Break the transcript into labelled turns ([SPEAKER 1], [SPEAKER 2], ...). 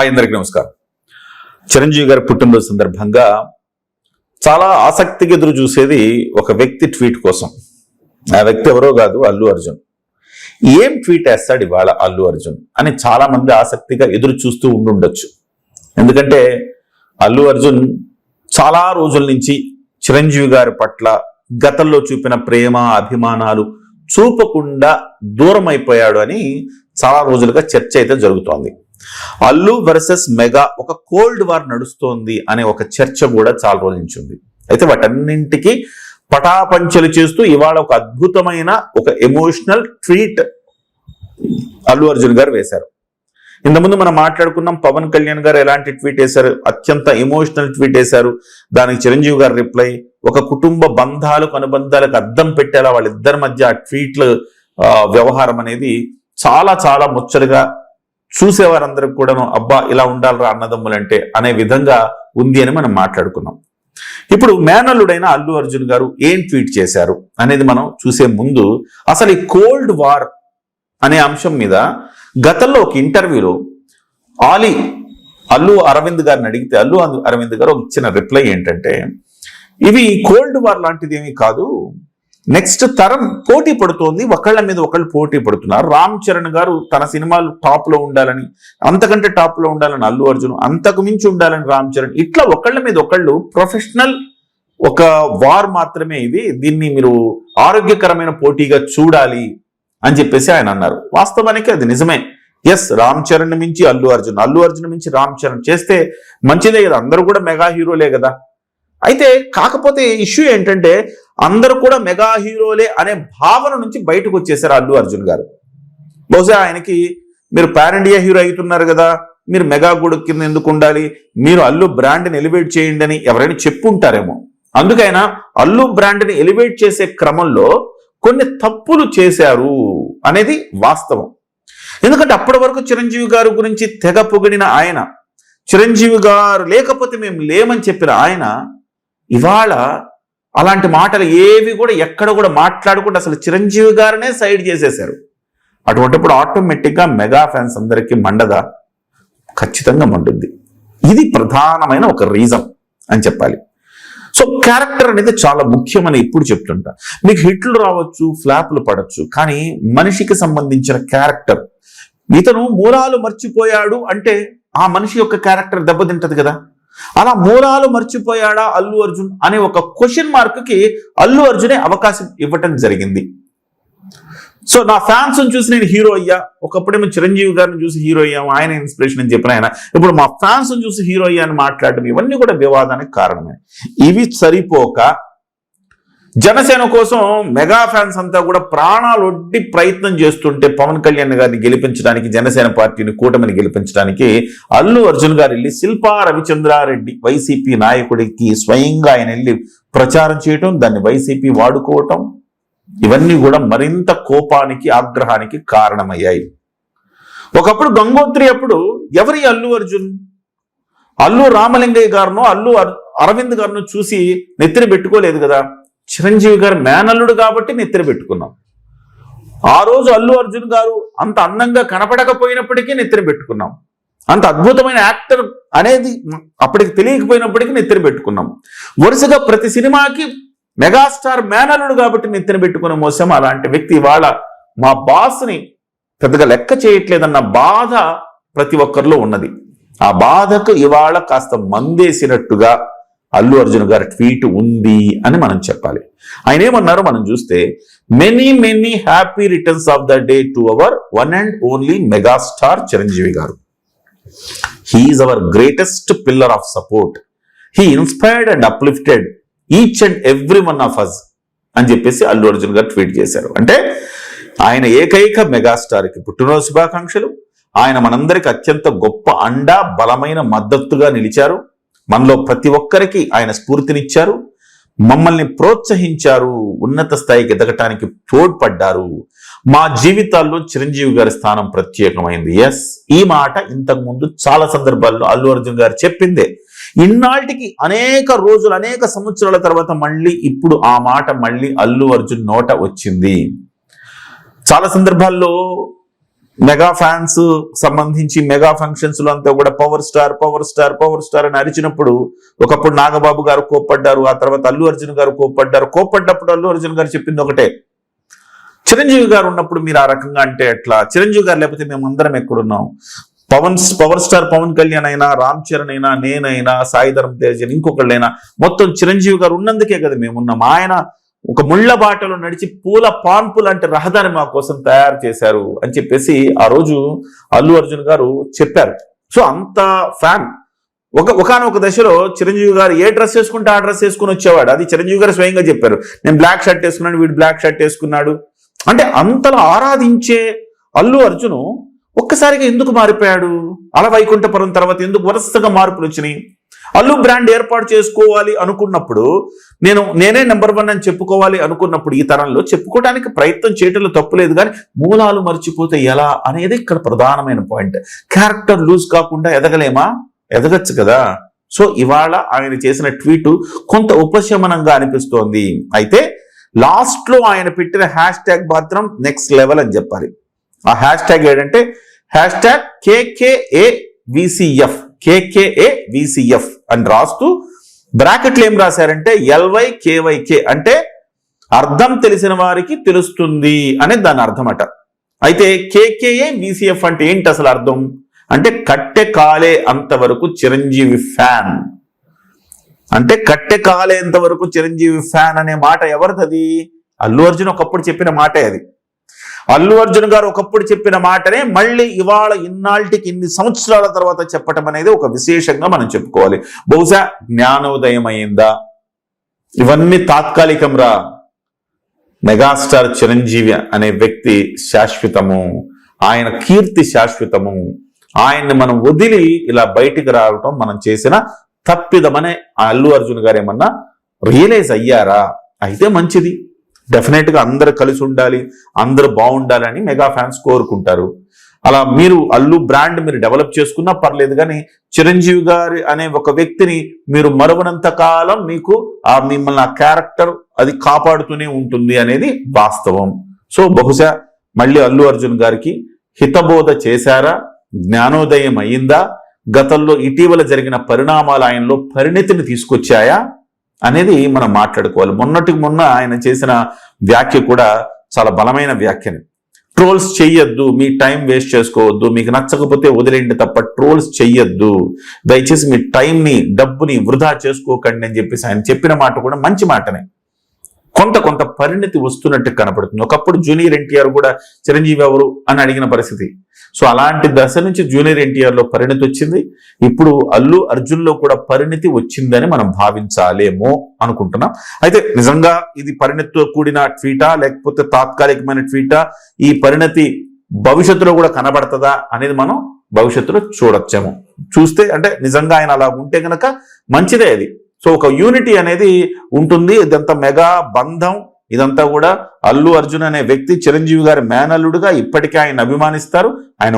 [SPEAKER 1] Hi అందరికీ నమస్కారం. చిరంజీవి గారి పుట్టినరోజు సందర్భంగా చాలా ఆసక్తిగా ఎదురు చూసేది ఒక వ్యక్తి ట్వీట్ కోసం. ఆ వ్యక్తి ఎవరో కాదు, అల్లు అర్జున్. ఏం ట్వీట్ వేస్తాడు ఇవాళ అల్లు అర్జున్ అని చాలా మంది ఆసక్తిగా ఎదురు చూస్తూ ఉండుండొచ్చు. ఎందుకంటే అల్లు అర్జున్ చాలా రోజుల నుంచి చిరంజీవి గారి పట్ల గతంలో చూపిన ప్రేమ అభిమానాలు చూపకుండా దూరం అయిపోయాడు అని చాలా రోజులుగా చర్చ అయితే జరుగుతోంది. అల్లు వర్సెస్ మెగా ఒక కోల్డ్ వార్ నడుస్తోంది అనే ఒక చర్చ కూడా చాలా రోజుల నుంచి ఉంది. అయితే వాటన్నింటికి పటాపంచలు చేస్తూ ఇవాళ ఒక అద్భుతమైన ఒక ఎమోషనల్ ట్వీట్ అల్లు అర్జున్ గారు వేశారు. ఇంతకుముందు మనం మాట్లాడుకున్నాం, పవన్ కళ్యాణ్ గారు ఎలాంటి ట్వీట్ వేశారు, అత్యంత ఎమోషనల్ ట్వీట్ వేశారు. దానికి చిరంజీవి గారు రిప్లై, ఒక కుటుంబ బంధాలకు అనుబంధాలకు అద్దం పెట్టేలా వాళ్ళిద్దరి మధ్య ఆ ట్వీట్ల వ్యవహారం అనేది చాలా చాలా ముచ్చటగా చూసేవారందరికి కూడాను అబ్బా ఇలా ఉండాలరా అన్నదమ్ములంటే అనే విధంగా ఉంది అని మనం మాట్లాడుకున్నాం. ఇప్పుడు మేనల్లుడైన అల్లు అర్జున్ గారు ఏం ట్వీట్ చేశారు అనేది మనం చూసే ముందు అసలు ఈ కోల్డ్ వార్ అనే అంశం మీద గతంలో ఒక ఇంటర్వ్యూలో అల్లు అరవింద్ గారిని అడిగితే అల్లు అరవింద్ గారు ఇచ్చిన రిప్లై ఏంటంటే, ఇవి కోల్డ్ వార్ లాంటిది ఏమీ కాదు, నెక్స్ట్ తరం పోటీ పడుతోంది, ఒకళ్ళ మీద ఒకళ్ళు పోటీ పడుతున్నారు. రామ్ చరణ్ గారు తన సినిమాలు టాప్ లో ఉండాలని, అంతకంటే టాప్ లో ఉండాలని అల్లు అర్జున్, అంతకు మించి ఉండాలని రామ్ చరణ్, ఇట్లా ఒకళ్ళ మీద ఒకళ్ళు ప్రొఫెషనల్ ఒక వార్ మాత్రమే ఇది, దీన్ని మీరు ఆరోగ్యకరమైన పోటీగా చూడాలి అని చెప్పేసి ఆయన అన్నారు. వాస్తవానికి అది నిజమే. ఎస్, రామ్ చరణ్ మించి అల్లు అర్జున్, అల్లు అర్జున్ మించి రామ్ చరణ్ చేస్తే మంచిదే కదా, అందరూ కూడా మెగా హీరోలే కదా. అయితే కాకపోతే ఇష్యూ ఏంటంటే అందరూ కూడా మెగా హీరోలే అనే భావన నుంచి బయటకు వచ్చేసారు అల్లు అర్జున్ గారు. బహుశా ఆయనకి మీరు పాన్ ఇండియా హీరో అవుతున్నారు కదా, మీరు మెగా గుడి కింద ఎందుకు ఉండాలి, మీరు అల్లు బ్రాండ్ని ఎలివేట్ చేయండి అని ఎవరైనా చెప్పుంటారేమో. అందుకైనా అల్లు బ్రాండ్ని ఎలివేట్ చేసే క్రమంలో కొన్ని తప్పులు చేశారు అనేది వాస్తవం. ఎందుకంటే అప్పటి వరకు చిరంజీవి గారి గురించి తెగ పొగిడిన ఆయన, చిరంజీవి గారు లేకపోతే మేము లేమని చెప్పిన ఆయన, ఇవాళ అలాంటి మాటలు ఏవి కూడా ఎక్కడ కూడా మాట్లాడకుండా అసలు చిరంజీవి గారినే సైడ్ చేసేశారు. అటువంటిప్పుడు ఆటోమేటిక్గా మెగా ఫ్యాన్స్ అందరికీ మండదా? ఖచ్చితంగా మండుద్ది. ఇది ప్రధానమైన ఒక రీజన్ అని చెప్పాలి. సో క్యారెక్టర్ అనేది చాలా ముఖ్యమని ఇప్పుడు చెప్తుంటా. మీకు హిట్లు రావచ్చు, ఫ్లాప్లు పడవచ్చు, కానీ మనిషికి సంబంధించిన క్యారెక్టర్, ఇతను మూలాలు మర్చిపోయాడు అంటే ఆ మనిషి యొక్క క్యారెక్టర్ దెబ్బతింటది కదా. అలా మూలాలు మర్చిపోయాడా అల్లు అర్జున్ అనే ఒక క్వశ్చన్ మార్క్ కి అల్లు అర్జునే అవకాశం ఇవ్వటం జరిగింది. సో నా ఫ్యాన్స్ చూసి నేను హీరో అయ్యా, ఒకప్పుడేమో చిరంజీవి గారిని చూసి హీరో అయ్యాము, ఆయన ఇన్స్పిరేషన్ అని చెప్పిన ఆయన ఇప్పుడు మా ఫ్యాన్స్ చూసి హీరో అయ్యా అని మాట్లాడటం, ఇవన్నీ కూడా వివాదానికి కారణమే. ఇవి సరిపోక జనసేన కోసం మెగా ఫ్యాన్స్ అంతా కూడా ప్రాణాలు ఒడ్డి ప్రయత్నం చేస్తుంటే పవన్ కళ్యాణ్ గారిని గెలిపించడానికి, జనసేన పార్టీని కూటమిని గెలిపించడానికి అల్లు అర్జున్ గారు వెళ్ళి శిల్పా రవిచంద్రారెడ్డి వైసీపీ నాయకుడికి స్వయంగా ఆయన వెళ్ళి ప్రచారం చేయటం, దాన్ని వైసీపీ వాడుకోవటం, ఇవన్నీ కూడా మరింత కోపానికి ఆగ్రహానికి కారణమయ్యాయి. ఒకప్పుడు గంగోత్రి అప్పుడు ఎవరి అల్లు అర్జున్, అల్లు రామలింగయ్య గారును అల్లు అరవింద్ గారును చూసి నెత్తిన పెట్టుకోలేదు కదా. చిరంజీవి గారు మేనల్లుడు కాబట్టి నెత్తిన పెట్టుకున్నాం. ఆ రోజు అల్లు అర్జున్ గారు అంత అందంగా కనపడకపోయినప్పటికీ నెత్తిన పెట్టుకున్నాం. అంత అద్భుతమైన యాక్టర్ అనేది అప్పటికి తెలియకపోయినప్పటికీ నెత్తిన పెట్టుకున్నాం. వరుసగా ప్రతి సినిమాకి మెగాస్టార్ మేనల్లుడు కాబట్టి నెత్తిన పెట్టుకున్న మోసం. అలాంటి వ్యక్తి ఇవాళ మా బాస్ని పెద్దగా లెక్క చేయట్లేదన్న బాధ ప్రతి ఒక్కరిలో ఉన్నది. ఆ బాధకు ఇవాళ కాస్త మందేసినట్టుగా అల్లు అర్జున్ గారి ట్వీట్ ఉంది అని మనం చెప్పాలి. ఆయన ఏమన్నారో మనం చూస్తే, many many happy returns of the day to our one and only megastar Chiranjeevi garu. He is our greatest pillar of support. He inspired and uplifted each and every one of us అని చెప్పేసి అల్లు అర్జున్ గారు ట్వీట్ చేశారు. అంటే ఆయన ఏకైక మెగాస్టార్కి పుట్టినరోజు శుభాకాంక్షలు. ఆయన మనందరికి అత్యంత గొప్ప అండ, బలమైన మద్దతుగా నిలిచారు. మనలో ప్రతి ఒక్కరికి ఆయన స్ఫూర్తినిచ్చారు, మమ్మల్ని ప్రోత్సహించారు, ఉన్నత స్థాయికి ఎదగటానికి తోడ్పడ్డారు. మా జీవితాల్లో చిరంజీవి గారి స్థానం ప్రత్యేకమైంది. ఎస్, ఈ మాట ఇంతకు ముందు చాలా సందర్భాల్లో అల్లు అర్జున్ గారు చెప్పిందే. ఇన్నాళ్ళకి అనేక రోజులు, అనేక సంవత్సరాల తర్వాత మళ్ళీ ఇప్పుడు ఆ మాట మళ్ళీ అల్లు అర్జున్ నోట వచ్చింది. చాలా సందర్భాల్లో మెగా ఫ్యాన్స్ సంబంధించి మెగా ఫంక్షన్స్ లో అంతా కూడా power star power star power star అని అరిచినప్పుడు ఒకప్పుడు నాగబాబు గారు కోప్పడ్డారు, ఆ తర్వాత అల్లు అర్జున్ గారు కోప్పడ్డారు. కోప్పడ్డప్పుడు అల్లు అర్జున్ గారు చెప్పింది ఒకటే, చిరంజీవి గారు ఉన్నప్పుడు మీరు ఆ రకంగా అంటే ఎట్లా, చిరంజీవి గారు లేకపోతే మేము అందరం ఎక్కడున్నాం, పవర్ స్టార్ పవన్ కళ్యాణ్ అయినా, రామ్ చరణ్ అయినా, నేనైనా, సాయి ధరమ్ తేజ్ ఇంకొకళ్ళైనా మొత్తం చిరంజీవి గారు ఉన్నందుకే కదా మేమున్నాం. ఆయన ఒక ముళ్ళ బాటలో నడిచి పూల పాన్పు లాంటి రహదారి మా కోసం తయారు చేశారు అని చెప్పేసి ఆ రోజు అల్లు అర్జున్ గారు చెప్పారు. సో అంత ఫ్యాన్. ఒకనొక దశలో చిరంజీవి గారు ఏ డ్రెస్ వేసుకుంటే ఆ డ్రెస్ వేసుకుని వచ్చేవాడు. అది చిరంజీవి గారు స్వయంగా చెప్పారు, నేను బ్లాక్ షర్ట్ వేసుకున్నాను, వీడు బ్లాక్ షర్ట్ వేసుకున్నాడు అంటే. అంతలా ఆరాధించే అల్లు అర్జును ఒక్కసారిగా ఎందుకు మారిపోయాడు? అలా వైకుంఠపురం తర్వాత ఎందుకు వరుసగా మార్పులు వచ్చినాయి? అల్లు బ్రాండ్ ఏర్పాటు చేసుకోవాలి అనుకున్నప్పుడు, నేనే నెంబర్ 1 అని చెప్పుకోవాలి అనుకున్నప్పుడు, ఈ తరంలో చెప్పుకోవడానికి ప్రయత్నం చేయటంలో తప్పులేదు, కానీ మూలాలు మర్చిపోతే ఎలా అనేది ఇక్కడ ప్రధానమైన పాయింట్. క్యారెక్టర్ లూజ్ కాకుండా ఎదగలేమా? ఎదగచ్చు కదా. సో ఇవాళ ఆయన చేసిన ట్వీట్ కొంత ఉపశమనంగా అనిపిస్తోంది. అయితే లాస్ట్ లో ఆయన పెట్టిన హ్యాష్ ట్యాగ్ మాత్రం నెక్స్ట్ లెవెల్ అని చెప్పాలి. ఆ హ్యాష్ ట్యాగ్ ఏంటంటే #KKAVCF KKAVCF అని రాస్తూ బ్రాకెట్లు ఏం రాశారంటే LYKYK అంటే అర్థం తెలిసిన వారికి తెలుస్తుంది అనేది దాని అర్థం అట. అయితే KKAVCF అంటే ఏంటి అసలు అర్థం అంటే, కట్టె కాలే అంతవరకు చిరంజీవి ఫ్యాన్ అంటే, కట్టె కాలేంత వరకు చిరంజీవి ఫ్యాన్ అనే మాట ఎవరిది? అల్లు అర్జున్ ఒకప్పుడు చెప్పిన మాటే అది. అల్లు అర్జున్ గారు ఒకప్పుడు చెప్పిన మాటనే మళ్ళీ ఇవాళ ఇన్నాళ్ళకి ఇన్ని సంవత్సరాల తర్వాత చెప్పటం అనేది ఒక విశేషంగా మనం చెప్పుకోవాలి. బహుశా జ్ఞానోదయం అయిందా? ఇవన్నీ తాత్కాలికం రా. మెగాస్టార్ చిరంజీవి అనే వ్యక్తి శాశ్వతము, ఆయన కీర్తి శాశ్వతము. ఆయన్ని మనం వదిలి ఇలా బయటికి రావటం మనం చేసిన తప్పిదమనే అల్లు అర్జున్ గారు ఏమన్నా రియలైజ్ అయ్యారా? అయితే మంచిది. డెఫినెట్ గా అందరు కలిసి ఉండాలి, అందరూ బాగుండాలని మెగా ఫ్యాన్స్ కోరుకుంటారు. అలా మీరు అల్లు బ్రాండ్ మీరు డెవలప్ చేసుకున్నా పర్లేదు, కానీ చిరంజీవి గారి అనే ఒక వ్యక్తిని మీరు మరువనంత కాలం మీకు మిమ్మల్ని ఆ క్యారెక్టర్ అది కాపాడుతూనే ఉంటుంది అనేది వాస్తవం. సో బహుశా మళ్ళీ అల్లు అర్జున్ గారికి హితబోధ చేశారా? జ్ఞానోదయం అయిందా? గతంలో ఇటీవల జరిగిన పరిణామాలు ఆయనలో పరిణతిని తీసుకొచ్చాయా అనేది మనం మాట్లాడుకోవాలి. మొన్నటికి మొన్న ఆయన చేసిన వ్యాఖ్య కూడా చాలా బలమైన వ్యాఖ్యని. ట్రోల్స్ చెయ్యొద్దు, మీ టైం వేస్ట్ చేసుకోవద్దు, మీకు నచ్చకపోతే వదిలేండి తప్ప ట్రోల్స్ చెయ్యొద్దు, దయచేసి మీ టైంని డబ్బుని వృధా చేసుకోకండి అని చెప్పేసి ఆయన చెప్పిన మాట కూడా మంచి మాటనే. కొంత పరిణతి వస్తున్నట్టు కనపడుతుంది. ఒకప్పుడు జూనియర్ ఎన్టీఆర్ కూడా చిరంజీవి ఎవరు అని అడిగిన పరిస్థితి. సో అలాంటి దశ నుంచి జూనియర్ ఎన్టీఆర్ లో పరిణతి వచ్చింది. ఇప్పుడు అల్లు అర్జున్ లో కూడా పరిణతి వచ్చిందని మనం భావించాలేమో అనుకుంటున్నాం. అయితే నిజంగా ఇది పరిణతితో కూడిన ట్వీటా లేకపోతే తాత్కాలికమైన ట్వీటా? ఈ పరిణతి భవిష్యత్తులో కూడా కనబడుతుందా అనేది మనం భవిష్యత్తులో చూడొచ్చేమో. చూస్తే అంటే నిజంగా ఆయన అలా ఉంటే కనుక మంచిదే అది. సో ఒక యూనిటీ అనేది ఉంటుంది. ఇదంతా మెగా బంధం. ఇదంతా కూడా అల్లు అర్జున్ అనే వ్యక్తి చిరంజీవి గారి మేనల్లుడుగా ఇప్పటికే ఆయన అభిమానిస్తారు. ఆయన